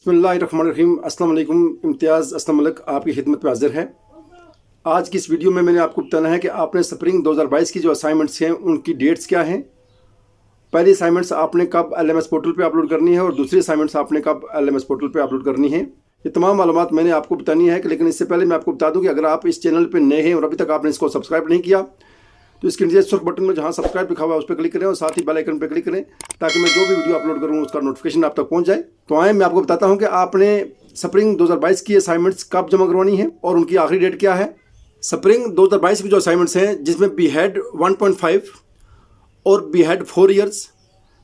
बिस्मिल्लाहिर्रहमानिर्रहीम। अस्सलाम वालेकुम। इम्तियाज़ असलम मलिक आपकी खिदमत में हाजिर है। आज की इस वीडियो में मैंने आपको बताना है कि आपने स्प्रिंग 2022 की जो असाइनमेंट्स हैं उनकी डेट्स क्या हैं। पहली असाइनमेंट्स आपने कब LMS पोर्टल पे अपलोड करनी है और दूसरी असाइनमेंट्स आपने कब LMS पोर्टल पे अपलोड करनी है। ये तमाम मालूमात मैंने आपको बतानी है लेकिन इससे पहले मैं आपको बता दूँ कि अगर आप इस चैनल पर नए हैं और अभी तक आपने इसको सब्सक्राइब नहीं किया तो इसके नीचे सुर्ख बटन में जहाँ सब्सक्राइब लिखा हुआ है उस पर क्लिक करें और साथ ही बेल आइकन पर क्लिक करें ताकि मैं जो भी वीडियो अपलोड करूँ उसका नोटिफिकेशन आप तक पहुँच जाए। तो आए मैं आपको बताता हूँ कि आपने स्प्रिंग 2022 की असाइनमेंट्स कब जमा करवानी है और उनकी आखिरी डेट क्या है। स्प्रिंग 2022 की जो असाइनमेंट्स हैं जिसमें BHED 1.5 और BHED 4 ईयर्स,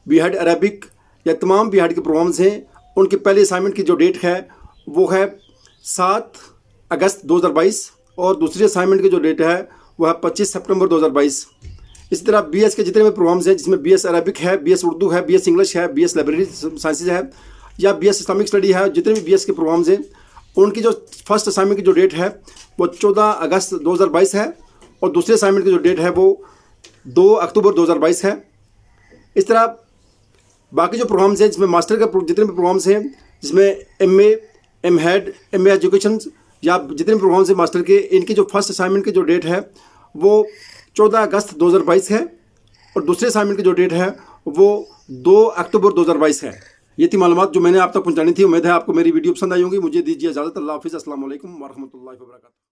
BHED अरेबिक या तमाम BHED के प्रोग्राम्स हैं, उनकी पहली असाइनमेंट की जो डेट है वो है 7 अगस्त 2022 और दूसरी असाइनमेंट की जो डेट है वो है 25 सितंबर 2022। इसी तरह BS के जितने भी प्रोग्राम्स हैं जिसमें BS अरबिक है, BS उर्दू है, BS इंग्लिश है, BS लाइब्रेरी साइंसेज है या BS इस्लामिक स्टडी है, जितने भी BS के प्रोग्राम्स हैं उनकी जो फर्स्ट असाइनमेंट की जो डेट है वो 14 अगस्त 2022 है और दूसरे असाइनमेंट की जो डेट है वो 2 अक्टूबर 2022 है। इस तरह बाकी जो प्रोग्राम्स हैं जिसमें मास्टर का जितने भी प्रोग्राम्स हैं जिसमें MA, MHED, MA एजुकेशन या जितने भी प्रोग्राम्स हैं मास्टर के, इनकी जो फर्स्ट असाइनमेंट की जो डेट है वो 14 अगस्त 2022 है और दूसरे असाइनमेंट की जो डेट है वो 2 अक्टूबर 2022 है। ये थी मालूमात जो मैंने आप तक पहुंचानी थी। उम्मीद है आपको मेरी वीडियो पसंद आई होगी। मुझे दीजिए इजाज़त। अल्लाह हाफिज़। अस्सलाम वालेकुम व रहमतुल्लाहि व बरकातहू।